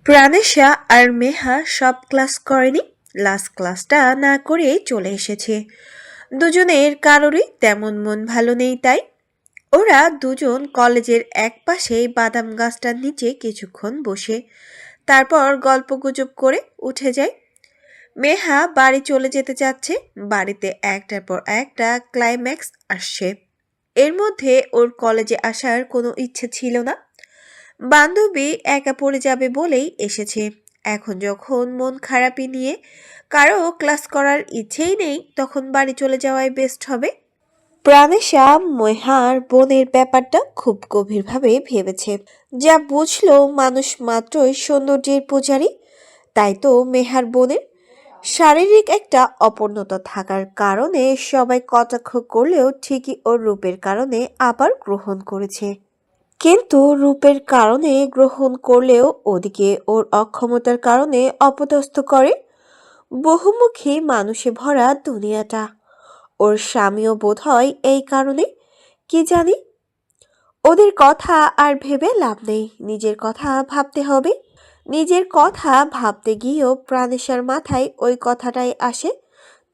প্রাণেশা আর Meha সব class করেনি। Last ক্লাসটা না করে চলে এসেছে। দুজনের কারোরই তেমন মন ভালো নেই তাই ওরা দুজন কলেজের এক পাশে বাদাম গাছটার নিচে কিছুক্ষণ বসে তারপর গল্পগুজব করে উঠে যায়। মেহা বাড়ি চলে যেতে চাচ্ছে। বাড়িতে একটার পর একটা ক্লাইম্যাক্স আসছে। এর মধ্যে ওর কলেজে আসার কোনো ইচ্ছে ছিল না। বান্ধবী একা পড়ে যাবে বলেই এসেছে। এখন যখন মন খারাপই নিয়ে কারো ক্লাস করার ইচ্ছেই নেই তখন বাড়ি চলে যাওয়াই বেস্ট হবে। প্রাণেশা মেহার বোনের ব্যাপারটা খুব গভীরভাবে ভেবেছে। যা বুঝলো মানুষ মাত্রই সৌন্দর্যের পূজারী। তাই তো মেহার বোনের শারীরিক একটা অপূর্ণতা থাকার কারণে সবাই কটাক্ষ করলেও ঠিকই ওর রূপের কারণে আবার গ্রহণ করেছে। কিন্তু রূপের কারণে গ্রহণ করলেও ওদিকে ওর অক্ষমতার কারণে অপদস্থ করে। বহুমুখী মানুষে ভরা দুনিয়াটা। ওর স্বামীও বোধহয় এই কারণে, কি জানি। ওদের কথা আর ভেবে লাভ নেই, নিজের কথা ভাবতে হবে। নিজের কথা ভাবতে গিয়েও প্রাণেশার মাথায় ওই কথাটাই আসে।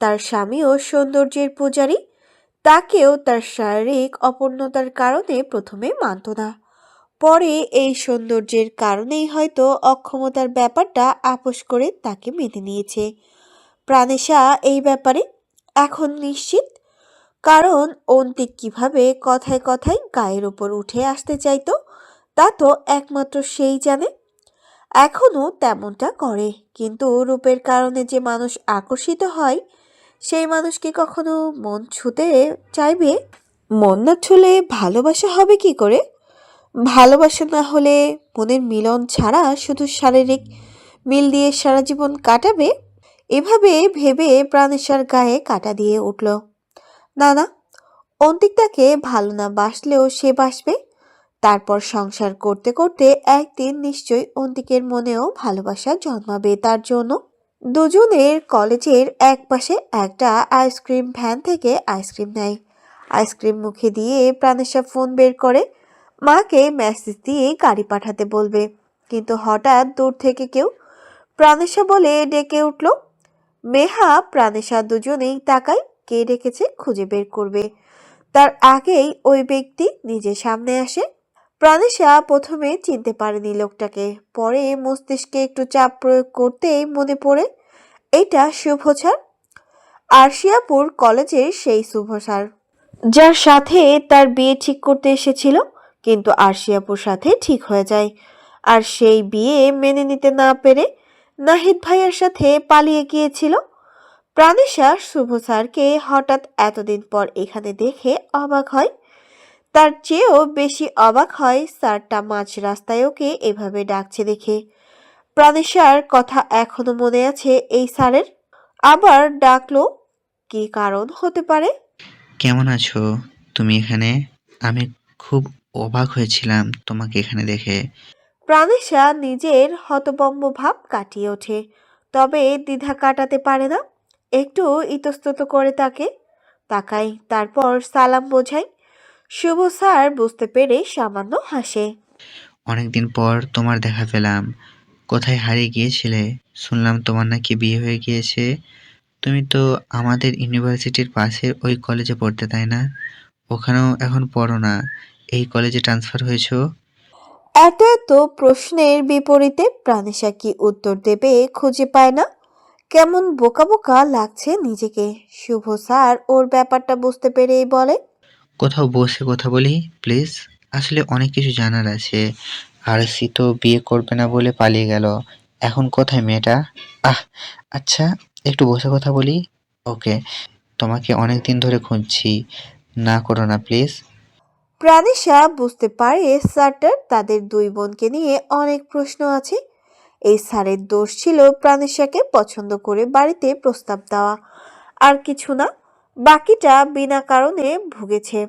তার স্বামীও সৌন্দর্যের পূজারী। তাকেও তার শারীরিক অপূর্ণতার কারণে প্রথমে মানত না। পরে এই সৌন্দর্যের কারণেই হয়তো অক্ষমতার ব্যাপারটা আপোস করে তাকে মেনে নিয়েছে। প্রাণেশা এই ব্যাপারে এখন নিশ্চিত। কারণ অন্তিক কিভাবে কথায় কথায় গায়ের ওপর উঠে আসতে চাইতো তা তো একমাত্র সেই জানে। এখনো তেমনটা করে, কিন্তু রূপের কারণে যে মানুষ আকর্ষিত হয় সেই মানুষ কি কখনো মন ছুঁতে চাইবে? মন না ছুলে ভালোবাসা হবে কি করে? ভালোবাসা না হলে মনের মিলন ছাড়া শুধু শারীরিক মিল দিয়ে সারা জীবন কাটাবে? এভাবে ভেবে প্রাণেশার গায়ে কাঁটা দিয়ে উঠল। না না, অন্তিক তাকে ভালো না বাসলেও সে বাসবে। তারপর সংসার করতে করতে একদিন নিশ্চয়ই অন্তিকের মনেও ভালোবাসা জন্মাবে তার জন্য। দুজনের কলেজের এক পাশে একটা আইসক্রিম ভ্যান থেকে আইসক্রিম নেয়। আইসক্রিম মুখে দিয়ে প্রাণেশা ফোন বের করে মাকে মেসেজ দিয়ে গাড়ি পাঠাতে বলবে। কিন্তু হঠাৎ দূর থেকে কেউ প্রাণেশা বলে ডেকে উঠল। মেহা প্রাণেশা দুজনেই তাকায়, কে ডেকেছে খুঁজে বের করবে। তার আগেই ওই ব্যক্তি নিজের সামনে আসে। প্রাণেশা প্রথমে চিনতে পারেনি লোকটাকে, পরে মস্তিষ্কে একটু চাপ প্রয়োগ করতেই মনে পড়ে এটা শুভ স্যার, আরশিয়াপুর কলেজের সেই শুভ স্যার যার সাথে তার বিয়ে ঠিক করতে এসেছিল। কিন্তু আরশিয়াপুর সাথে ঠিক হয়ে যায়, আর সেই বিয়ে মেনে নিতে না পেরে নাহিদ ভাইয়ার সাথে পালিয়ে গিয়েছিল। প্রাণেশা শুভ স্যারকে হঠাৎ এতদিন পর এখানে দেখে অবাক হয়। তার চেয়েও বেশি অবাক হয় স্যারটা মাঝ রাস্তায় ওকে এভাবে ডাকছে দেখে। প্রাণেশার কথা এখনো মনে আছে এই স্যারের। আবার ডাকলো, কি কারণ হতে পারে? কেমন আছো তুমি এখানে? আমি খুব অবাক হয়েছিলাম তোমাকে এখানে দেখে। প্রাণেশা নিজের হতভম্ব ভাব কাটিয়ে ওঠে, তবে দ্বিধা কাটাতে পারে না। একটু ইতস্তত করে তাকে তাকাই, তারপর সালাম বোঝাই। শুভ স্যার বুঝতে পেরে সামান্য হাসে। অনেকদিন পর তোমার দেখা পেলাম। কোথায় হারিয়ে গিয়েছিলে? শুনলাম তোমার নাকি বিয়ে হয়ে গিয়েছে। তুমি তো আমাদের ইউনিভার্সিটির পাশের ওই কলেজে পড়তে, তাই না? ওখানেও এখন পড়ো না, এই কলেজে ট্রান্সফার হয়েছো? এত এত প্রশ্নের বিপরীতে প্রাণেশা কি উত্তর দেবে খুঁজে পায় না। কেমন বোকা বোকা লাগছে নিজেকে। শুভ স্যার ওর ব্যাপারটা বুঝতে পেরেই বলে, কোথাও বসে কথা বলি প্লিজ। আসলে অনেক কিছু জানার আছে। আরসি তো বিয়ে করবে না বলে পালিয়ে গেল। এখন কোথায় মেয়েটা? আহ, আচ্ছা, একটু বসে কথা বলি। ওকে, তোমাকে অনেক দিন ধরে খুঁজছি। না করো না প্লিজ। প্রাণেশা বুঝতে পারে স্যারটার তাদের দুই বোনকে নিয়ে অনেক প্রশ্ন আছে। এই স্যারের দোষ ছিল প্রাণেশাকে পছন্দ করে বাড়িতে প্রস্তাব দেওয়া, আর কিছু না। বাকিটা বিনা কারণে ভুগেছে।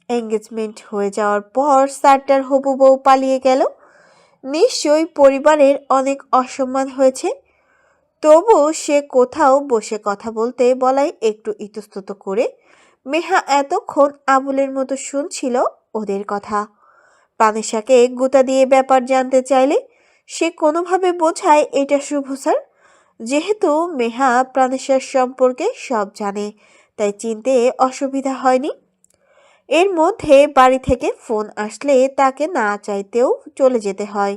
এঙ্গেজমেন্ট হয়ে যাওয়ার পর স্যারটার হবু বউ পালিয়ে গেল। নিশ্চয়ই পরিবারের অনেক অসম্মান হয়েছে। তবু সে কোথাও বসে কথা বলতে বলাই একটু ইতস্তত করে মেহা এতক্ষণ আবুলের মতো শুনছিল ওদের কথা। প্রাণেশাকে গুতা দিয়ে ব্যাপার জানতে চাইলে সে কোনোভাবে বোঝায় এটা শুভ স্যার। যেহেতু মেহা প্রাণেশ্বর সম্পর্কে সব জানে, তাই চিনতে অসুবিধা হয়নি। এর মধ্যে বাড়ি থেকে ফোন আসলে তাকে না চাইতেও চলে যেতে হয়।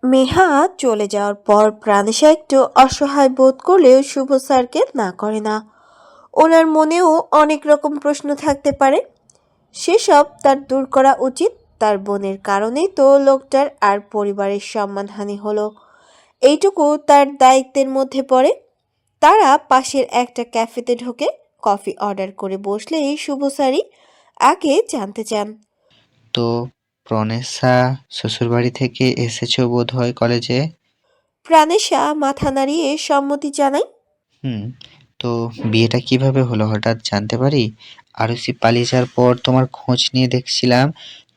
মেহা চলে যাওয়ার পর প্রাণেশা একটু অসহায় বোধ করলেও শুভ স্যারকে না করে না। ওনার মনেও অনেক রকম প্রশ্ন থাকতে পারে, সেসব তার দূর করা উচিত। তার বোনের কারণেই তো লোকটার আর পরিবারের সম্মানহানি হলো, এইটুকু তার দায়িত্বের মধ্যে পড়ে। তারা পাশের একটা ক্যাফেতে ঢোকে। কফি অর্ডার করে বসলেই শুভ স্যারই আগে জানতে চান। তো প্রনেশা শ্বশুরবাড়ি থেকে এসেছো বোধহয় কলেজে? প্রাণেশা মাথা নাড়িয়ে সম্মতি জানায়। হুম। তো বিয়েটা কিভাবে হলো হঠাৎ জানতে পারি? আরুষি পালিয়ে যাওয়ার পর তোমার খোঁজ নিয়ে দেখছিলাম,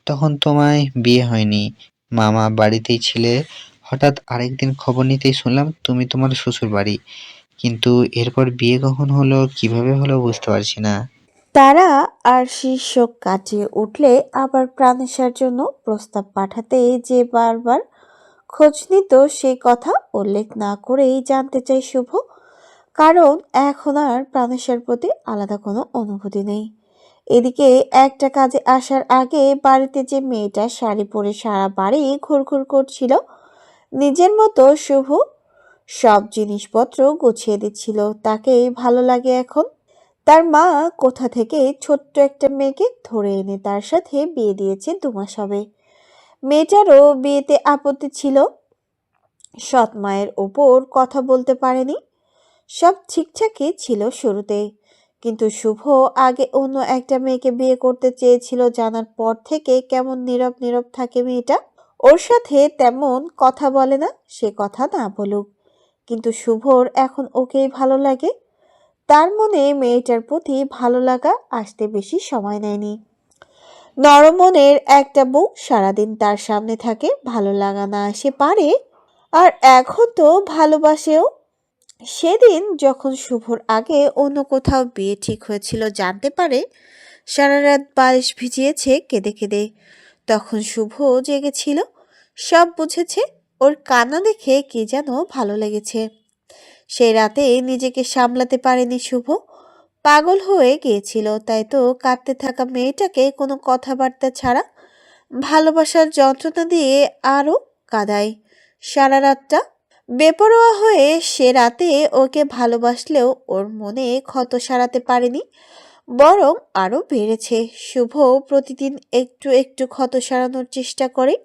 তখন তোমায় বিয়ে হয়নি, মামা বাড়িতেই ছিলে। হঠাৎ আরেকদিন খবর নিতেই শুনলাম তুমি তোমার শ্বশুর বাড়ি। কিন্তু এরপর বিয়ে কখন হলো, কিভাবে হলো বুঝতে পারছি না। তারা আর শীর্ষক কাটিয়ে উঠলে আবার প্রাণেশার জন্য প্রস্তাব পাঠাতে যে বারবার খোঁজ নিত সেই কথা উল্লেখ না করেই জানতে চাই শুভ। কারণ এখন আর প্রাণেশার প্রতি আলাদা কোনো অনুভূতি নেই। এদিকে একটা কাজে আসার আগে বাড়িতে যে মেয়েটা শাড়ি পরে সারা বাড়ি ঘুরঘুর করছিল নিজের মতো, শুভ সব জিনিসপত্র গুছিয়ে দিচ্ছিল, তাকেই ভালো লাগে এখন। তার মা কোথা থেকে ছোট্ট একটা মেয়েকে ধরে এনে তার সাথে বিয়ে দিয়েছে 2 মাস হবে। মেয়েটারও বিয়েতে আপত্তি ছিল, সৎ মায়ের ওপর কথা বলতে পারেনি। সব ঠিকঠাকই ছিল শুরুতে, কিন্তু শুভ আগে অন্য একটা মেয়েকে বিয়ে করতে চেয়েছিল জানার পর থেকে কেমন নীরব নীরব থাকে মেয়েটা। ওর সাথে তেমন কথা বলে না, সে কথা না বলুক, কিন্তু শুভর এখন ওকেই ভালো লাগে। তার মনে মেয়েটার প্রতি ভালো লাগা আসতে বেশি সময় নেয়নি। নরম মনের একটা বউ সারাদিন তার সামনে থাকে, ভালো লাগা না সে পারে। আর এখন তো ভালোবাসেও। সেদিন যখন শুভর আগে অন্য কোথাও বিয়ে ঠিক হয়েছিল জানতে পারে, সারা রাত বালিশ ভিজিয়েছে কেঁদে কেঁদে, তখন শুভ জেগেছিল, সব বুঝেছে। ওর কান্না দেখে কি যেন ভালো লেগেছে। সেই রাতে নিজেকে সামলাতে পারেনি শুভ, পাগল হয়ে গিয়েছিল। তাই তো কাঁদতে থাকা মেয়েটাকে কোনো কথাবার্তা ছাড়া ভালোবাসার যন্ত্রণা দিয়ে আরো কাঁদায় সারা রাতটা। বেপরোয়া হয়ে সে রাতে ওকে ভালোবাসলেও ওর মনে ক্ষত সারাতে পারেনি, বরং আরো বেড়েছে। শুভ প্রতিদিন একটু একটু ক্ষত সারানোর চেষ্টা করে,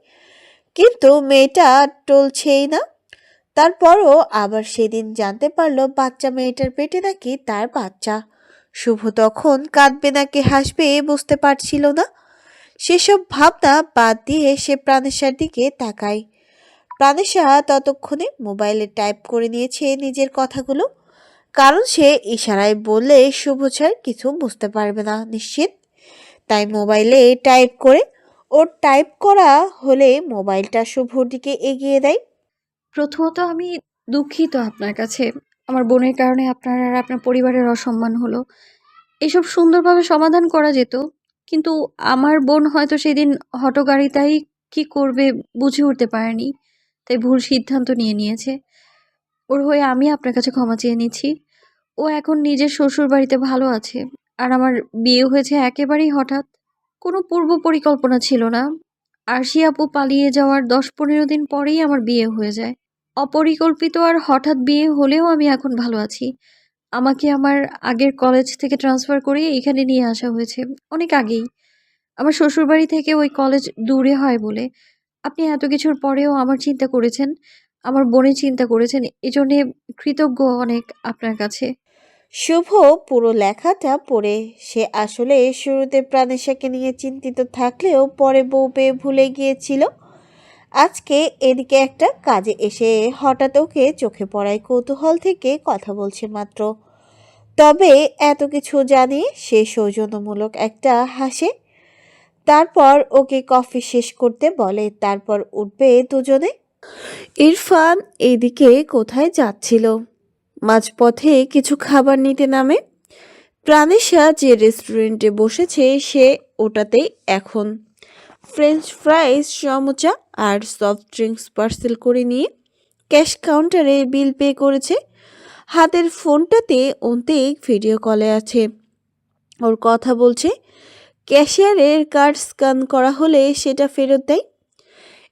কিন্তু মেয়েটা টলছেই না। তারপরও আবার সেদিন জানতে পারলো বাচ্চা মেয়েটার পেটে নাকি তার বাচ্চা। শুভ তখন কাঁদবে নাকি হাসবে বুঝতে পারছিল না। সেসব ভাবনা বাদ দিয়ে সে প্রাণেশার দিকে তাকায়। প্রাণেশা ততক্ষণে মোবাইলে টাইপ করে নিয়েছে নিজের কথাগুলো, কারণ সে ইশারায় বললে শুভ স্যার কিছু বুঝতে পারবে না নিশ্চিত। তাই মোবাইলে টাইপ করে ওর টাইপ করা হলে মোবাইলটা শুভর দিকে এগিয়ে দেয়। প্রথমত আমি দুঃখিত আপনার কাছে। আমার বোনের কারণে আপনার আর আপনার পরিবারের অসম্মান হলো। এসব সুন্দরভাবে সমাধান করা যেত। কিন্তু আমার বোন হয়তো সেদিন হঠগাড়িতাই কি করবে বুঝে উঠতে পারেনি। তাই ভুল সিদ্ধান্ত নিয়েছে। ওর হয়ে আমি আপনার কাছে ক্ষমা চেয়ে নিচ্ছি। ও এখন নিজের শ্বশুরবাড়িতে ভালো আছে। আর আমার বিয়ে হয়েছে একেবারেই হঠাৎ। কোনো পূর্ব পরিকল্পনা ছিল না। আরশি আপু পালিয়ে যাওয়ার ১০-১৫ দিন পরেই আমার বিয়ে হয়ে যায়। অপরিকল্পিত আর হঠাৎ বিয়ে হলেও আমি এখন ভালো আছি। আমাকে আমার আগের কলেজ থেকে ট্রান্সফার করে এখানে নিয়ে আসা হয়েছে অনেক আগেই। আমার শ্বশুরবাড়ি থেকে ওই কলেজ দূরে হয় বলে। আপনি এত কিছুর পরেও আমার চিন্তা করেছেন, আমার বোনের চিন্তা করেছেন। এজন্যে কৃতজ্ঞ অনেক আপনার কাছে। শুভ পুরো লেখাটা পড়ে সে আসলে শুরুতে প্রাণেশাকে নিয়ে চিন্তিত থাকলেও পরে বউ পেয়ে ভুলে গিয়েছিল। আজকে এদিকে একটা কাজে এসে হঠাৎ ওকে চোখে পড়ায় কৌতূহল থেকে কথা বলছে মাত্র। তবে এত কিছু জানিয়ে সে সৌজন্যমূলক একটা হাসে। তারপর ওকে কফি শেষ করতে বলে, তারপর উঠবে দুজনে। ইরফান এদিকে কোথায় যাচ্ছিল, মাঝপথে কিছু খাবার নিতে নামে। প্রাণেশা যে রেস্টুরেন্টে বসেছে সে ওটাতেই এখন। ফ্রেঞ্চ ফ্রাইজ, সমোচা আর সফট ড্রিঙ্কস পার্সেল করে নিয়ে ক্যাশ কাউন্টারে বিল পে করেছে। হাতের ফোনটাতে অন্তিক ভিডিও কলে আছে, ওর কথা বলছে। ক্যাশিয়ারের কার্ড স্ক্যান করা হলে সেটা ফেরত দেয়।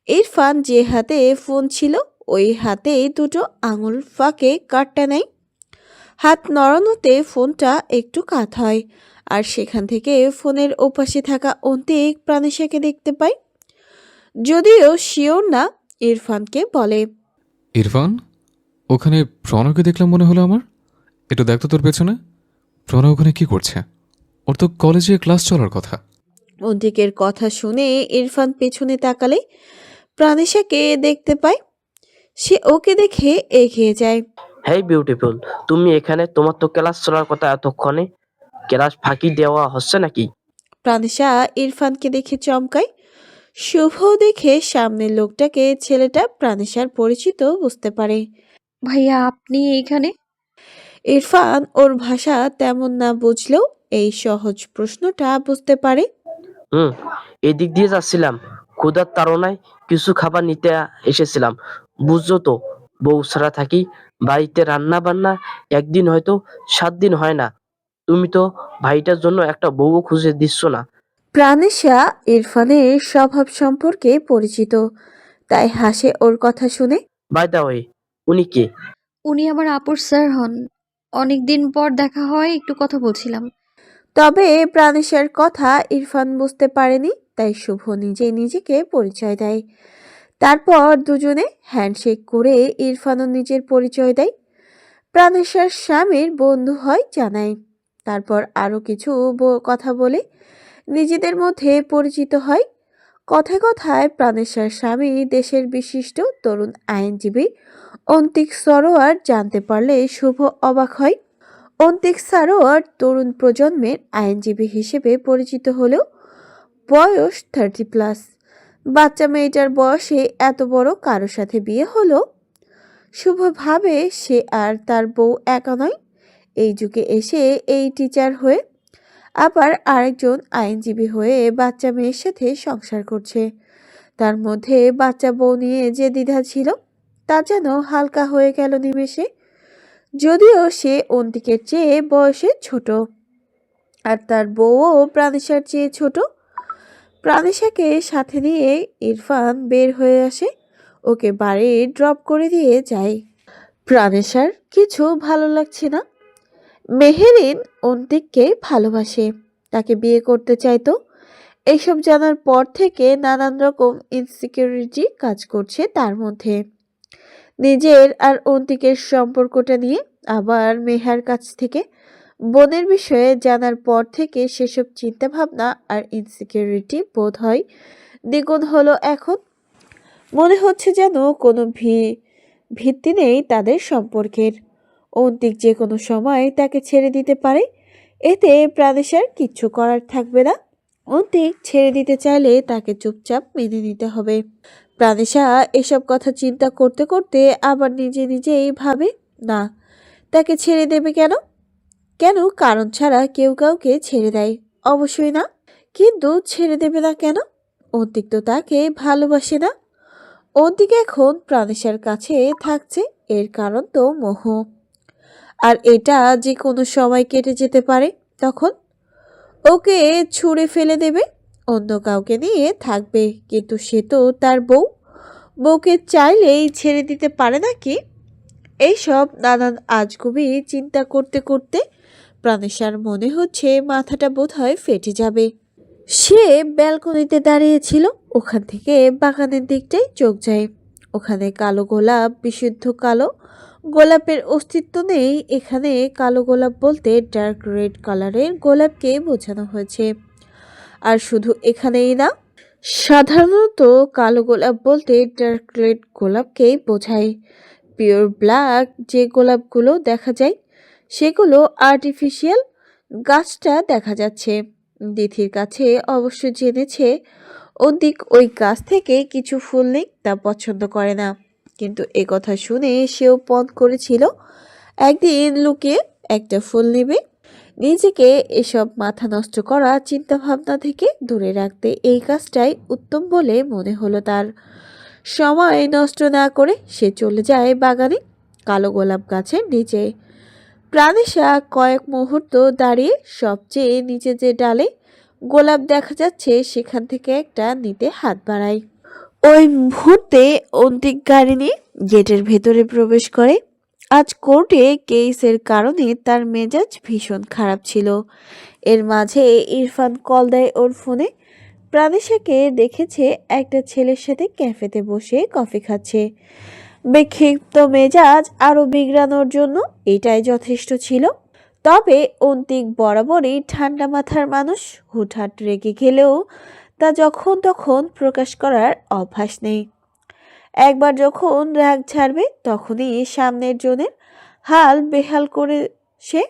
ইরফান যে হাতে ফোন ছিল ওই হাতে দুটো আঙুল ফাঁকে কার্ডটা নেয়। হাত নড়ানোতে ফোনটা একটু কাত হয়, আর সেখান থেকে ফোনের ওপাশে থাকা অন্তিক প্রাণেশাকে দেখতে পায়। যদিও শিওর না, ইরফানকে বলে, ইরফান, ওখানে প্রণয়কে দেখলাম মনে হলো আমার। একটু দেখতো তোর পেছনে। প্রণয় ওখানে কি করছে? ওর তো কলেজে ক্লাস চলার কথা। অন্তিকের কথা শুনে ইরফান পেছনে তাকালে প্রাণেশাকে দেখতে পায়। সে ওকে দেখে এগিয়ে যায়। হেই বিউটিফুল, তুমি এখানে? তোমার তো ক্লাস চলার কথা এতক্ষণে। ক্লাস ফাঁকি দেওয়া হচ্ছে নাকি? প্রাণেশা ইরফানকে দেখে চমকায়। শুভ দেখে সামনের লোকটাকে ছেলেটা প্রাণেশার পরিচিত বুঝতে পারে। ভাইয়া আপনি এইখানে? ইরফান ওর ভাষা তেমন না বুঝলেও এই সহজ প্রশ্নটা বুঝতে পারে। হুম, এদিক দিয়ে যাচ্ছিলাম। ক্ষুধার তাড়নায় কিছু খাবার নিতে এসেছিলাম। বুঝছো তো, বউ ছাড়া থাকি। বাড়িতে রান্না বান্না একদিন হয়তো 7 দিন হয় না। তুমি তো ভাইটার জন্য একটা বউও খুঁজে দিচ্ছ না। প্রাণেশা ইরফানের স্বভাব সম্পর্কে পরিচিত, তাই হাসে ওর কথা শুনে। বাই দা ওয়ে, উনি কে? উনি আমার আপুর স্যার হন। অনেকদিন পর দেখা হয়, একটু কথা বলছিলাম। তবে প্রাণেশার কথা ইরফান বুঝতে পারেনি, তাই শুভ নিজে নিজেকে পরিচয় দেয়। তারপর দুজনে হ্যান্ডশেক করে ইরফানও নিজের পরিচয় দেয়। প্রাণেশার স্বামীর বন্ধু হয় জানায়। তারপর আরও কিছু কথা বলে নিজেদের মধ্যে পরিচিত হয়। কথায় কথায় প্রাণেশার স্বামী দেশের বিশিষ্ট তরুণ আইনজীবী অন্তিক সরোয়ার জানতে পারলে শুভ অবাক হয়। অন্তিক সরোয়ার তরুণ প্রজন্মের আইনজীবী হিসেবে পরিচিত হলেও বয়স 30+। বাচ্চা মেয়েটার বয়সে এত বড় কারোর সাথে বিয়ে হলো। শুভ ভাবে সে আর তার বউ একা নয়, এই যুগে এসে এই টিচার হয়ে আবার আরেকজন আইনজীবী হয়ে বাচ্চা মেয়ের সাথে সংসার করছে। তার মধ্যে বাচ্চা বউ নিয়ে যে দ্বিধা ছিল তা যেন হালকা হয়ে গেল নিমেষে। যদিও সে অন্তিকের চেয়ে বয়সে ছোট, আর তার বউও প্রাণেশার চেয়ে ছোট। প্রাণেশাকে সাথে নিয়ে ইরফান বের হয়ে আসে, ওকে বাড়ি ড্রপ করে দিয়ে যায়। প্রাণেশার কিছু ভালো লাগছে না। মেহেরিন অন্তিককে ভালোবাসে, তাকে বিয়ে করতে চাইতো। এইসব জানার পর থেকে নানান রকম ইনসিকিউরিটি কাজ করছে তার মধ্যে। নিজের আর অন্তিকের সম্পর্কটা নিয়ে আবার মেহার কাছ থেকে বোনের বিষয়ে জানার পর থেকে সেসব চিন্তাভাবনা আর ইনসিকিউরিটি বোধ হয় দ্বিগুণ হলো এখন। মনে হচ্ছে যেন কোনো ভিত্তি নেই তাদের সম্পর্কের। অন্তিক যে কোনো সময় তাকে ছেড়ে দিতে পারে, এতে প্রাণেশার কিচ্ছু করার থাকবে না। অন্তিক ছেড়ে দিতে চাইলে তাকে চুপচাপ মেনে নিতে হবে। প্রাণেশা এসব কথা চিন্তা করতে করতে আবার নিজে নিজেই ভাবে, না, তাকে ছেড়ে দেবে কেন? কেন কারণ ছাড়া কেউ কাউকে ছেড়ে দেয়? অবশ্যই না। কিন্তু ছেড়ে দেবে না কেন? অন্তিক তো তাকে ভালোবাসে না। অন্তিক এখন প্রাণেশার কাছে থাকছে, এর কারণ তো মোহ। আর এটা যে কোনো সময় কেটে যেতে পারে। তখন ওকে ছুঁড়ে ফেলে দেবে, অন্য কাউকে নিয়ে থাকবে। কিন্তু সে তো তার বউ, বউকে চাইলেই ছেড়ে দিতে পারে নাকি? এইসব নানান আজগুবি চিন্তা করতে করতে প্রাণেশার মনে হচ্ছে মাথাটা বোধহয় ফেটে যাবে। সে ব্যালকনিতে দাঁড়িয়েছিল, ওখান থেকে বাগানের দিকটাই চোখ যায়। ওখানে কালো গোলাপ, বিশুদ্ধ কালো গোলাপের অস্তিত্ব নেই এখানে। কালো গোলাপ বলতে ডার্ক রেড কালারের গোলাপকে বোঝানো হয়েছে। আর শুধু এখানেই না, সাধারণত কালো গোলাপ বলতে ডার্ক রেড গোলাপকেই বোঝায়। পিওর ব্ল্যাক যে গোলাপগুলো দেখা যায় সেগুলো আর্টিফিশিয়াল। গাছটা দেখা যাচ্ছে। দিথির কাছে অবশ্য জেনেছে অন্তিক ওই গাছ থেকে কিছু ফুল নেই, তা পছন্দ করে না। কিন্তু কথা শুনে সেও পণ করেছিল একদিন লুকিয়ে একটা ফুল নেবে। নিজেকে এসব মাথা নষ্ট করা চিন্তাভাবনা থেকে দূরে রাখতে এই কাজটাই উত্তম বলে মনে হলো তার। সময় নষ্ট না করে সে চলে যায় বাগানে কালো গোলাপ গাছের নিচে। প্রাণেশা কয়েক মুহূর্ত দাঁড়িয়ে সবচেয়ে নিচে যে ডালে গোলাপ দেখা যাচ্ছে সেখান থেকে একটা নিতে হাত বাড়ায়। ওই মুহূর্তে অন্তিক গাড়ি নিয়ে গেটের ভেতরে প্রবেশ করে। আজ কোর্টে কেসের কারণে তার মেজাজ ভীষণ খারাপ ছিল। এর মাঝে ইরফান কল দেয় ওর ফোনে। প্রাণেশাকে দেখেছে একটা ছেলের সাথে ক্যাফেতে বসে কফি খাচ্ছে। বিক্ষিপ্ত মেজাজ আরো বিগড়ানোর জন্য এটাই যথেষ্ট ছিল। তবে অন্তিক বরাবরই ঠান্ডা মাথার মানুষ, হুটহাট রেগে গেলেও তা যখন তখন প্রকাশ করার অভ্যাস নেই। একবার যখন রাগ ছাড়বে তখনই সামনের জনের হাল বেহাল করে সে।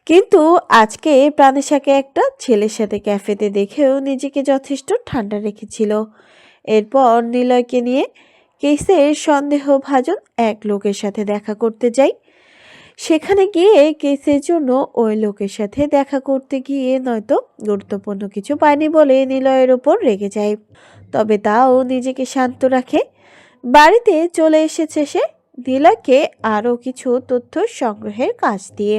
কিন্তু আজকে প্রাণেশাকে একটা ছেলের সাথে ক্যাফেতে দেখেও নিজেকে যথেষ্ট ঠান্ডা রেখেছিল। এরপর নিলয়কে নিয়ে কেসের সন্দেহভাজন এক লোকের সাথে দেখা করতে যাই। সেখানে গিয়ে কেসের জন্য ওই লোকের সাথে দেখা করতে গিয়ে নয়তো গুরুত্বপূর্ণ কিছু পায়নি বলে নিলয়ের ওপর রেগে যায়। তবে তাও নিজেকে শান্ত রাখে। বাড়িতে চলে এসেছে সে নিলয়কে আরও কিছু তথ্য সংগ্রহের কাজ দিয়ে।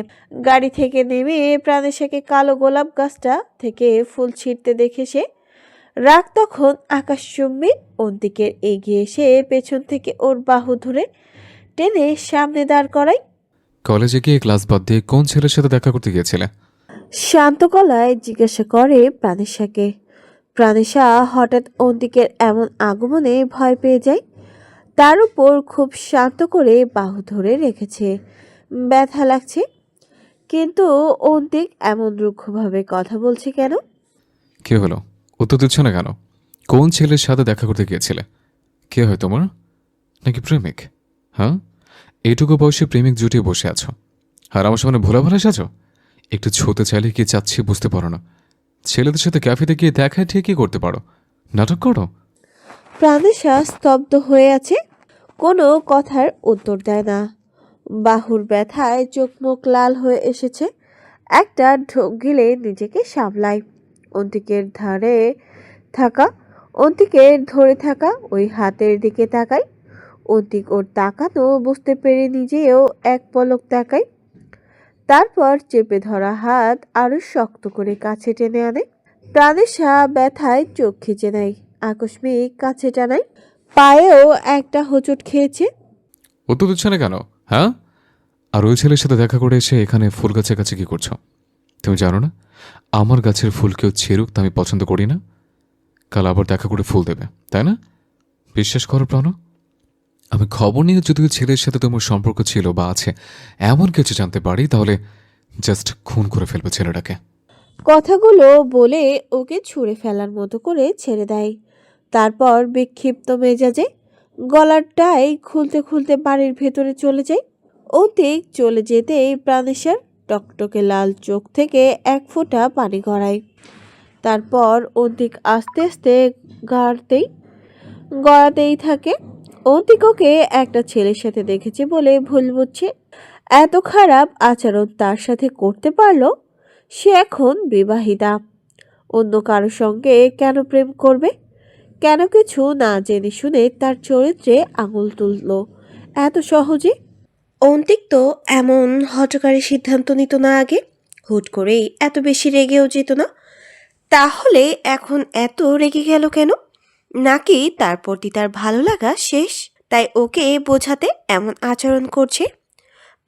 গাড়ি থেকে নেমে প্রাণেশাকে কালো গোলাপ গাছটা থেকে ফুল ছিঁড়তে দেখে সে রাগ তখন আকাশচুম্বী। অন্তিকের এগিয়ে এসে পেছন থেকে ওর বাহু ধরে টেনে সামনে দাঁড় করায়। কলেজে গিয়ে ক্লাস বাদ দিয়ে কোন ছেলের সাথে দেখা করতে গিয়েছিলে? শান্ত গলায় জিজ্ঞাসা করে প্রাণেশাকে। প্রাণেশা হঠাৎ অন্তিকের এমন আগমনে ভয় পেয়ে যায়। তার উপর খুব শান্ত করে বাহু ধরে রেখেছে। ব্যথা লাগছে, কিন্তু অন্তিক এমন রুক্ষভাবে কথা বলছে কেন? কে হলো? উত্তর দিচ্ছ না কেন? কোন ছেলের সাথে দেখা করতে গিয়েছিলে? কে হয় তোমার? নাকি প্রেমিক? হ্যাঁ, এইটুকু বয়সে প্রেমিক জুটিয়ে বসে আছো আর আমার সামনে ভোলা ভোলা সাজো। একটু ছুতে চাইলে কি চাচ্ছি বুঝতে পারো না? ছেলেদের সাথে ক্যাফেতে গিয়ে দেখায় ঠিকই করতে পারো, নাটক করো। প্রাণেশা স্তব্ধ হয়ে আছে, কোনো কথার উত্তর দেয় না। বাহুর ব্যথায় চোখ মুখ লাল হয়ে এসেছে। একটা ঢোক গিলে নিজেকে সামলায়। অন্তিকের ধারে থাকা অন্তিকের ধরে থাকা ওই হাতের দিকে তাকায়। অন্তিক ওর তাকানো বুঝতে পেরে নিজেও এক পলক তাকায়। তারপর চেপে ধরা হাত আরো শক্ত করে কাছে টেনে আনে। প্রাণেশা ব্যথায় চোখ খিচে নেয়, আকস্মিক কাছে টানায়। পায়েও একটা হোঁচট খেয়েছে। উত্তর দিচ্ছ না কেন? হ্যাঁ, আর ওই ছেলের সাথে দেখা করে এসে এখানে ফুল গাছের কাছে কি করছো? তুমি জানো না আমার গাছের ফুল কেউ ছেড়ুক তা আমি পছন্দ করি না। কাল আবার দেখা করে ফুল দেবে, তাই না? বিশ্বাস করো প্রাণ, আমি খবর নিয়ে যদি ওই ছেলের সাথে তোমার সম্পর্ক ছিল বা আছে এমন কিছু জানতে পারি তাহলে জাস্ট খুন করে ফেলবে ছেলেটাকে। কথাগুলো বলে ওকে ছুঁড়ে ফেলার মতো করে ছেড়ে দেয়। তারপর বিক্ষিপ্ত মেজাজে গলার টাই খুলতে খুলতে বাড়ির ভেতরে চলে যায়। অন্তিক চলে যেতেই প্রাণেশার টকটকে লাল চোখ থেকে এক ফোঁটা পানি গড়ায়। তারপর অন্তিক আস্তে আস্তে গড়াতেই থাকে। অন্তিক ওকে একটা ছেলের সাথে দেখেছে বলে ভুল বুঝছে। এত খারাপ আচরণ তার সাথে করতে পারলো। সে এখন বিবাহিতা, অন্য কারো সঙ্গে কেন প্রেম করবে? কেন কিছু না জেনে শুনে তার চরিত্রে আঙুল তুললো এত সহজে? অন্তিক তো এমন হঠকারী সিদ্ধান্ত নিত না আগে, হুট করেই এত বেশি রেগেও যেত না। তাহলে এখন এত রেগে গেল কেন? নাকি তার প্রতি তার ভালো লাগা শেষ, তাই ওকে বোঝাতে এমন আচরণ করছে?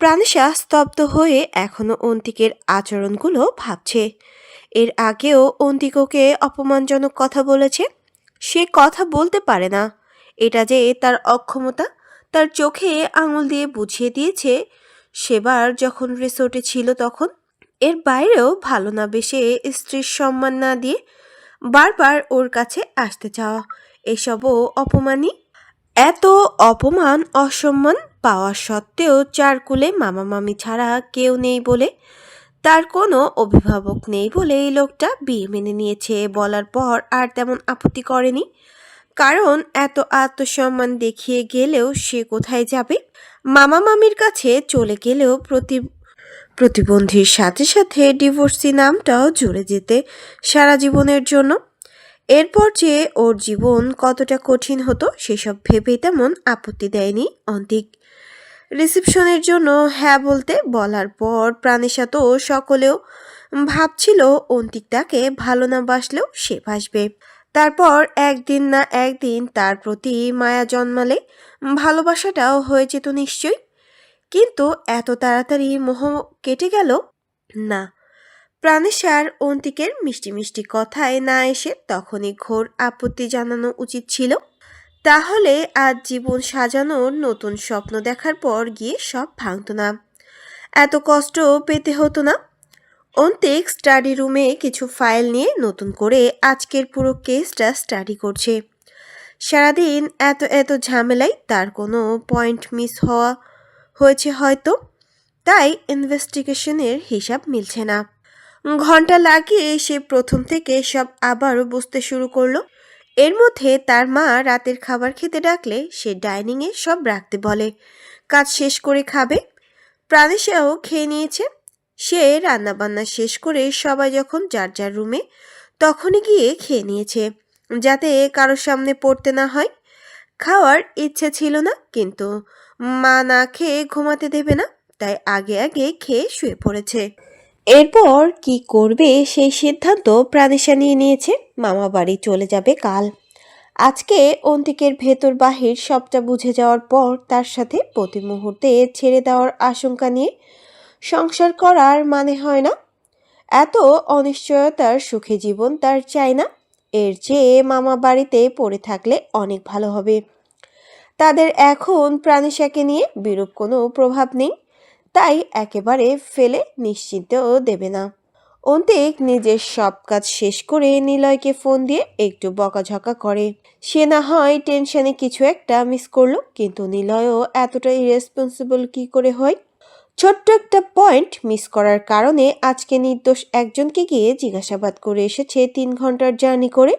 প্রাণেশা স্তব্ধ হয়ে এখনো অন্তিকের আচরণগুলো ভাবছে। এর আগেও অন্তিক ওকে অপমানজনক কথা বলেছে। সে কথা বলতে পারে না, এটা যে তার অক্ষমতা তার চোখে আঙুল দিয়ে বুঝিয়ে দিয়েছে সেবার যখন রিসোর্টে ছিল তখন। এর বাইরেও ভালো না বেশে স্ত্রীর সম্মান না দিয়ে বারবার ওর কাছে আসতে চাওয়া, এসবও অপমানই। এত অপমান অসম্মান পাওয়া সত্ত্বেও চার কুলে মামা মামি ছাড়া কেউ নেই বলে, তার কোনো অভিভাবক নেই বলে এই লোকটা বিয়ে মেনে নিয়েছে বলার পর আর তেমন আপত্তি করেনি। কারণ এত আত্মসম্মান দেখিয়ে গেলেও সে কোথায় যাবে? মামা মামির কাছে চলে গেলেও প্রতিবন্ধীর সাথে সাথে ডিভোর্সি নামটাও জুড়ে যেতে সারা জীবনের জন্য। এরপর যে ওর জীবন কতটা কঠিন হতো সেসব ভেবেই তেমন আপত্তি দেয়নি অন্তিক। রিসেপশনের জন্য হ্যাঁ বলতে বলার পর প্রাণেশা তো সকলেও ভাবছিল অন্তিক তাকে ভালো না বাসলেও সে বাসবে। তারপর একদিন না একদিন তার প্রতি মায়া জন্মালে ভালোবাসাটাও হয়ে যেত নিশ্চয়ই। কিন্তু এত তাড়াতাড়ি মোহ কেটে গেল না। প্রাণেশার অন্তিকের মিষ্টি মিষ্টি কথায় না এসে তখনই ঘোর আপত্তি জানানো উচিত ছিল। তাহলে আজ জীবন সাজানোর নতুন স্বপ্ন দেখার পর গিয়ে সব ভাঙত না, এত কষ্ট পেতে হতো না। অন্তিক স্টাডি রুমে কিছু ফাইল নিয়ে নতুন করে আজকের পুরো কেসটা স্টাডি করছে। সারাদিন এত এত ঝামেলায় তার কোনো পয়েন্ট মিস হয়েছে হয়তো, তাই ইনভেস্টিগেশনের হিসাব মিলছে না। ঘন্টা লাগিয়ে সে প্রথম থেকে সব আবারও বুঝতে শুরু করলো। এর মধ্যে তার মা রাতের খাবার খেতে ডাকলে সে ডাইনিংয়ে সব রাখতে বলে, কাজ শেষ করে খাবে। প্রাণেশাও খেয়ে নিয়েছে। সে রান্নাবান্না শেষ করে সবাই যখন যার যার রুমে তখনই গিয়ে খেয়ে নিয়েছে, যাতে কারোর সামনে পড়তে না হয়। খাওয়ার ইচ্ছে ছিল না, কিন্তু মা না খেয়ে ঘুমাতে দেবে না, তাই আগে আগে খেয়ে শুয়ে পড়েছে। এরপর কি করবে সেই সিদ্ধান্ত প্রাণেশা নিয়ে নিয়েছে। মামা বাড়ি চলে যাবে কাল। আজকে অন্তিকের ভেতর বাহির সবটা বুঝে যাওয়ার পর তার সাথে প্রতি মুহূর্তে ছেড়ে দেওয়ার আশঙ্কা নিয়ে সংসার করার মানে হয় না। এত অনিশ্চয়তার সুখী জীবন তার চাই না। এর চেয়ে মামা বাড়িতে পড়ে থাকলে অনেক ভালো হবে। তাদের এখন প্রাণেশাকে নিয়ে বিরূপ কোনো প্রভাব নেই, তাই একেবারে ফেলে নিশ্চিন্তেও দেবে না। অন্তিক নিজের সব কাজ শেষ করে নিলয়কে ফোন দিয়ে একটু বকাঝকা করে। সে না হয় টেনশনে কিছু একটা মিস করলো, কিন্তু নিলয়ও এতটা ইরেসপন্সিবল কি করে হয়? ছোট্ট একটা পয়েন্ট মিস করার কারণে আজকে নির্দোষ একজনকে গিয়ে জিজ্ঞাসাবাদ করে এসেছে 3 ঘন্টার জার্নি করে।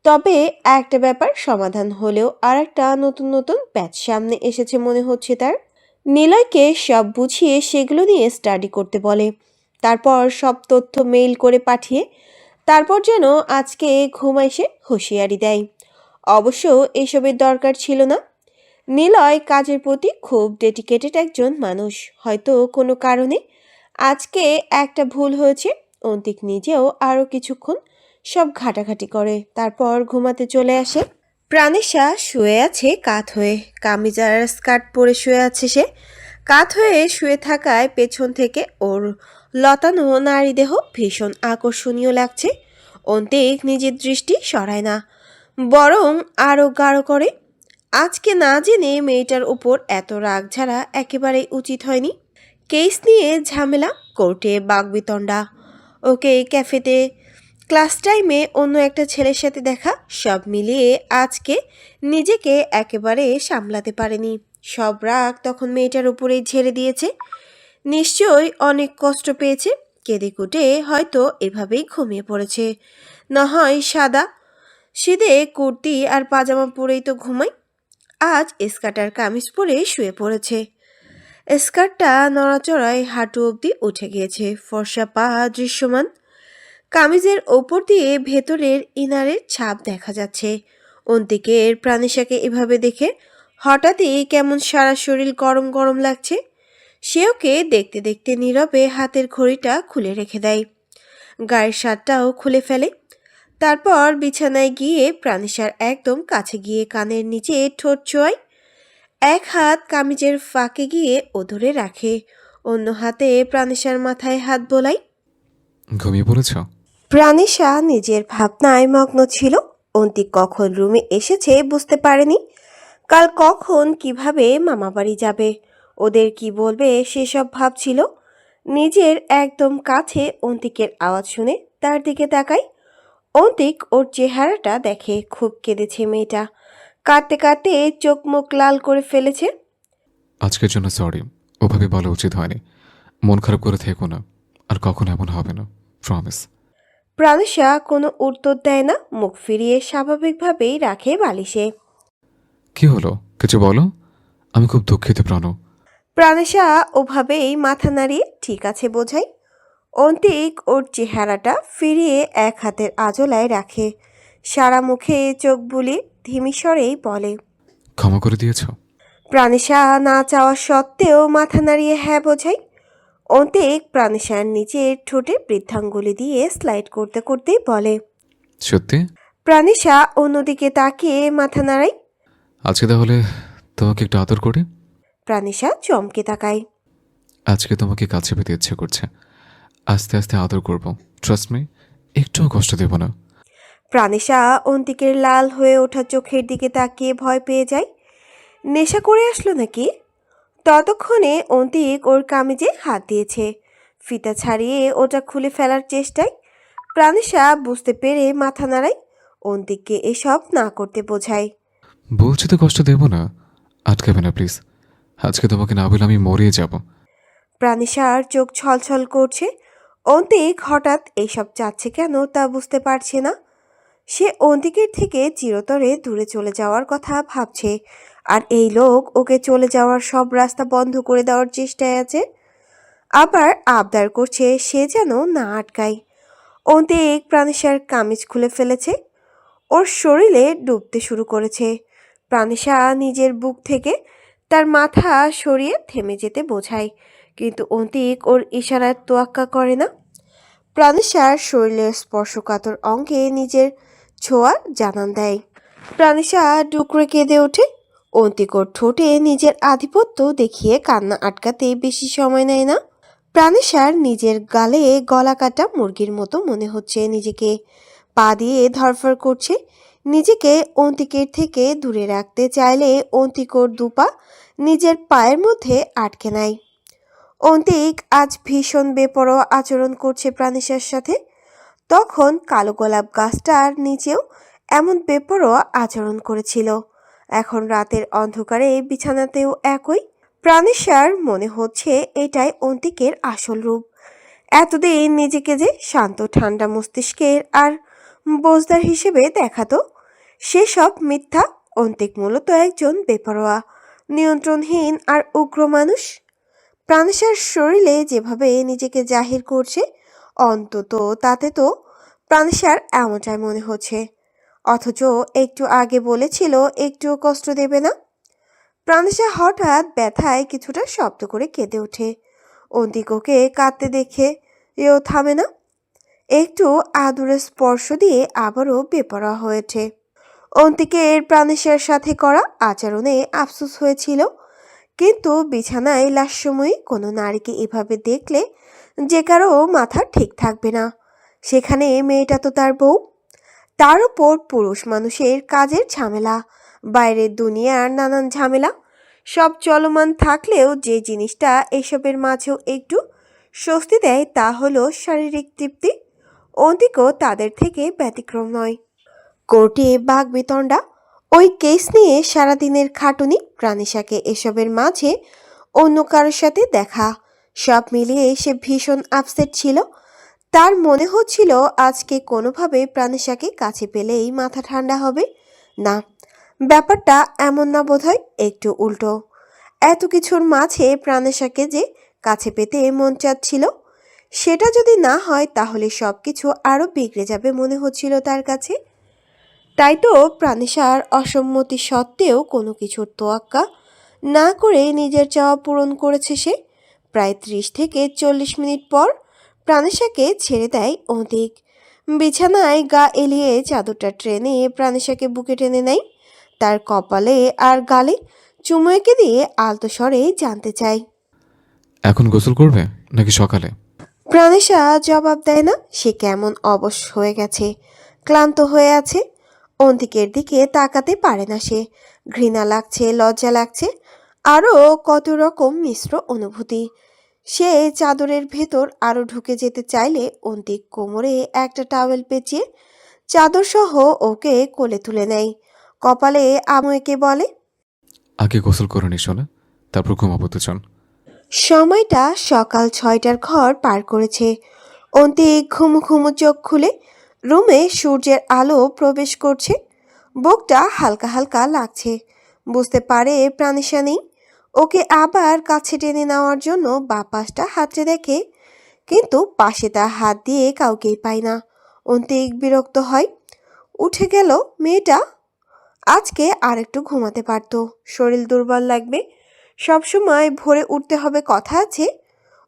তবে একটা ব্যাপার সমাধান হলেও আর একটা নতুন নতুন প্যাচ সামনে এসেছে মনে হচ্ছে তার। নিলয়কে সব বুঝিয়ে সেগুলো নিয়ে স্টাডি করতে বলে, তারপর সব তথ্য মেইল করে পাঠিয়ে তারপর যেন আজকে ঘুমায় সে হুঁশিয়ারি দেয়। অবশ্য এসবের দরকার ছিল না। নিলয় কাজের প্রতি খুব ডেডিকেটেড একজন মানুষ। হয়তো কোনো কারণে আজকে একটা ভুল হয়েছে। অন্তিক নিজেও আরও কিছুক্ষণ সব ঘাটাঘাটি করে, তারপর ঘুমাতে চলে আসে। প্রাণেশা শুয়ে আছে কাত হয়ে, কামিজ আর স্কার্ট পরে শুয়ে আছে সে। কাত হয়ে শুয়ে থাকায় পেছন থেকে ওর লতানো নারী দেহ ভীষণ আকর্ষণীয় লাগছে। অন্তিক নিজের দৃষ্টি সরায় না, বরং আরও গাঢ় করে। আজকে না জেনে মেয়েটার উপর এত রাগ ঝাড়া একেবারেই উচিত হয়নি। কেস নিয়ে ঝামেলা, কোর্টে বাগবিতণ্ডা, ওকে ক্যাফেতে, ক্লাস টাইমে অন্য একটা ছেলের সাথে দেখা, সব মিলিয়ে আজকে নিজেকে একেবারে সামলাতে পারেনি। সব রাগ তখন মেয়েটার উপরেই ঝেড়ে দিয়েছে। নিশ্চয়ই অনেক কষ্ট পেয়েছে। কেঁদে কুটে হয়তো এভাবেই ঘুমিয়ে পড়েছে। না হয় সাদা সিধে কুর্তি আর পাজামা পরেই তো ঘুমায়। আজ স্কার্ট আর কামিজ পরে শুয়ে পড়েছে। স্কার্টটা নড়াচড়ায় হাঁটু অবধি উঠে গিয়েছে, ফর্সা পা দৃশ্যমান। কামিজের ওপর দিয়ে ভেতরের ইনারের ছাপ দেখা যাচ্ছে। অন্তিকের প্রাণেশাকে এভাবে দেখে হঠাৎই কেমন সারা শরীর গরম গরম লাগছে। সে ওকে দেখতে দেখতে নীরবে হাতের ঘড়িটা খুলে রেখে দেয়, গায়ের শার্টটাও খুলে ফেলে। তারপর বিছানায় গিয়ে প্রাণেশার একদম কাছে গিয়ে কানের নিচে ঠোঁট ছোঁয়ায়। এক হাত কামিজের ফাঁকে গিয়ে ও ধরে রাখে, অন্য হাতে প্রাণেশার মাথায় হাত বোলায়। ঘুমিয়ে পড়েছ? প্রাণেশা নিজের ভাবনায় মগ্ন ছিল। অন্তিক কখন রুমে এসেছে বুঝতে পারেনি। কাল কখন কিভাবে মামাবাড়ি যাবে, ওদের কি বলবে সেসব ভাবছিল। নিজের একদম কাছে অন্তিকের আওয়াজ শুনে তার দিকে তাকায়। অন্তিক ওর চেহারাটা দেখে, খুব কেঁদেছে মেয়েটা। কাঁদতে কাঁদতে চোখ মুখ লাল করে ফেলেছে। আজকের জন্য সরি, ওভাবে বলা উচিত হয়নি। মন খারাপ করে থেকো না, আর কখনো এমন হবে না, প্রমিস। প্রাণেশা কোনো উত্তর দেয় না, মুখ ফিরিয়ে স্বাভাবিকভাবেই রাখে বালিশে। কি হলো, কিছু বলো। আমি খুব দুঃখিত প্রাণ। প্রাণেশা ওভাবেই মাথা নাড়িয়ে ঠিক আছে বোঝাই। অন্তিক ওর চেহারাটা ফিরিয়ে এক হাতের আজলায় রাখে, সারা মুখে চোখ বুলিয়ে ধিমি স্বরেই বলে, ক্ষমা করে দিয়েছ? প্রাণিশা না চাওয়া সত্ত্বেও মাথা নাড়িয়ে হ্যাঁ বোঝাই। অন্তিক প্রাণিশার নিচের ঠোঁটে বৃদ্ধাঙ্গুলি দিয়ে স্লাইড করতে করতেই বলে। সত্যি? প্রাণিশা অন্যদিকে তাকিয়ে মাথা নাড়ায়। আজকে তাহলে তোমাকে একটু আদর করি। প্রাণিশা চমকে তাকায়। আজকে তোমাকে কাছে পেতে ইচ্ছে করছে। আস্তে আস্তে আদর করব। ট্রাস্ট মি, একটুও কষ্ট দেব না। প্রাণিশা অন্তিকের লাল হয়ে ওঠা চোখের দিকে তাকিয়ে ভয় পেয়ে যায়। নেশা করে আসলো নাকি? ততক্ষণে অন্তিক ওর কামিজে হাত দিয়েছে। ফিতা ছাড়িয়ে ওটা খুলে ফেলার চেষ্টায় প্রাণিশা বুঝতে পেরে মাথা নাড়ায়। অন্তিককে এসব না করতে বোঝায়। বলছি তো কষ্ট দেব না। আটকাবে না প্লিজ। আজকে তোমাকে না বলে আমি মরিয়ে যাব। প্রাণিশার চোখ ছলছল করছে। অন্তিক হঠাৎ এইসব চাচ্ছে কেন তা বুঝতে পারছে না। সে অন্তিকের থেকে চিরতরে দূরে চলে যাওয়ার কথা ভাবছে, আর এই লোক ওকে চলে যাওয়ার সব রাস্তা বন্ধ করে দেওয়ার চেষ্টায় আছে। আবার আবদার করছে সে যেন না আটকায়। অন্তিক প্রাণিশার কামিজ খুলে ফেলেছে, ওর শরীরে ডুবতে শুরু করেছে। প্রাণিশা নিজের বুক থেকে তার মাথা সরিয়ে থেমে যেতে বোঝায়, কিন্তু অন্তিক ওর ইশারায় তোয়াক্কা করে না। প্রাণিশার শরীরের স্পর্শকাতর অঙ্গে নিজের ছোঁয়া জানান দেয়। প্রাণিশা ডুকরে কেঁদে ওঠে। অন্তিক ওর ঠোঁটে নিজের আধিপত্য দেখিয়ে কান্না আটকাতে বেশি সময় নেয় না। প্রাণিশার নিজের গালে গলা কাটা মুরগির মতো মনে হচ্ছে নিজেকে। পা দিয়ে ধরফর করছে। নিজেকে অন্তিকের থেকে দূরে রাখতে চাইলে অন্তিক ওর দুপা নিজের পায়ের মধ্যে আটকে নেয়। অন্তিক আজ ভীষণ বেপরোয়া আচরণ করছে প্রাণিশার সাথে। তখন কালো গোলাপ গাছটার নিচেও এমন বেপরোয়া আচরণ করেছিল। এখন রাতের অন্ধকারে বিছানাতেও একই। প্রাণিশার মনে হচ্ছে এটাই অন্তিকের আসল রূপ। এতদিন নিজেকে যে শান্ত ঠান্ডা মস্তিষ্কের আর বোঝদার হিসেবে দেখাতো, সেসব মিথ্যা। অন্তিক মূলত একজন বেপরোয়া, নিয়ন্ত্রণহীন আর উগ্র মানুষ। প্রাণিশার শরীরে যেভাবে নিজেকে জাহির করছে, অন্তত তাতে তো প্রাণিশার এমনটাই মনে হচ্ছে। অথচ একটু আগে বলেছিল একটুও কষ্ট দেবে না। প্রাণিশা হঠাৎ ব্যথায় কিছুটা শব্দ করে কেঁদে ওঠে। অন্তিক ওকে কাঁদতে দেখে এও থামে না। একটু আদুরে স্পর্শ দিয়ে আবারও বেপরোয়া হয়ে ওঠে। অন্তিকের প্রাণিশার সাথে করা আচরণে আফসোস হয়েছিল, কিন্তু বিছানায় লাস্যময়ী কোনো নারীকে এভাবে দেখলে যে কারো মাথা ঠিক থাকবে না। সেখানে মেয়েটা তো তার বউ। তার উপর পুরুষ মানুষের কাজের ঝামেলা, বাইরের দুনিয়ার নানান ঝামেলা সব চলমান থাকলেও যে জিনিসটা এসবের মাঝেও একটু স্বস্তি দেয় তা হলো শারীরিক তৃপ্তি। অন্তিকও তাদের থেকে ব্যতিক্রম নয়। কোর্টে বাগবিতণ্ডা, ওই কেস নিয়ে সারাদিনের খাটুনি, প্রাণিশাকে এসবের মাঝে অন্য কারোর সাথে দেখা, সব মিলিয়ে সে ভীষণ আপসেট ছিল। তার মনে হচ্ছিল আজকে কোনোভাবে প্রাণিশাকে কাছে পেলেই মাথা ঠান্ডা হবে। না, ব্যাপারটা এমন না বোধহয়, একটু উল্টো। এত কিছুর মাঝে প্রাণিশাকে যে কাছে পেতে মন চাচ্ছিল, সেটা যদি না হয় তাহলে সব কিছু আরও বিগড়ে যাবে মনে হচ্ছিল তার কাছে। তাই তো প্রাণিশার অসম্মতি সত্ত্বেও কোনো কিছুর তোয়াক্কা না করে নিজের চাওয়া পূরণ করেছে সে। প্রায় 30 থেকে 40 মিনিট পর প্রাণিশাকে ছেড়ে দেয় অন্তিক। বিছানায় গা এলিয়ে চাদরটা টেনে প্রাণিশাকে বুকে টেনে নেয়। তার কপালে আর গালে চুমু এঁকে দিয়ে আলতো স্বরে জানতে চায়, এখন গোসল করবে নাকি সকালে? প্রাণিশা জবাব দেয় না। সে কেমন অবশ হয়ে গেছে, ক্লান্ত হয়ে আছে। অন্তিকের দিকে তাকাতে পারে না সে। ঘৃণা লাগছে, লজ্জা লাগছে, আরও কত রকম মিশ্র অনুভূতি। সে চাদরের ভেতর আরও ঢুকে যেতে চাইলে অন্তিক কোমরে একটা টাওয়েল পেঁচিয়ে চাদর সহ ওকে কোলে তুলে নেয়। কপালে আমু এঁকে বলে, আগে গোসল করে নি শোনা, তারপর ঘুমাবো দুজন। সময়টা সকাল 6টার ঘর পার করেছে। অন্তিক ঘুমু ঘুমু চোখ খুলে রুমে সূর্যের আলো প্রবেশ করছে। বুকটা হালকা হালকা লাগছে। বুঝতে পারে প্রাণিশা নেই। ওকে আবার কাছে টেনে নেওয়ার জন্য বাঁ পাশটা হাতড়ে দেখে, কিন্তু পাশে তার হাত দিয়ে কাউকেই পায় না। অন্তিক বিরক্ত হয়। উঠে গেল মেয়েটা। আজকে আর একটু ঘুমাতে পারতো, শরীর দুর্বল লাগবে। সবসময় ভোরে উঠতে হবে কথা আছে।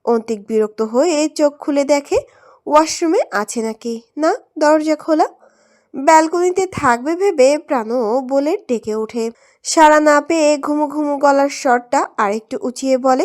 অন্তিক বিরক্ত হয়ে চোখ খুলে দেখে ওয়াশরুমে আছে নাকি না, দরজা খোলা। ব্যালকনিতে থাকবে ভেবে প্রাণও বলে ডেকে ওঠে। সাড়া না পেয়ে ঘুমু ঘুমু গলার স্বরটা আরেকটু উঁচিয়ে বলে,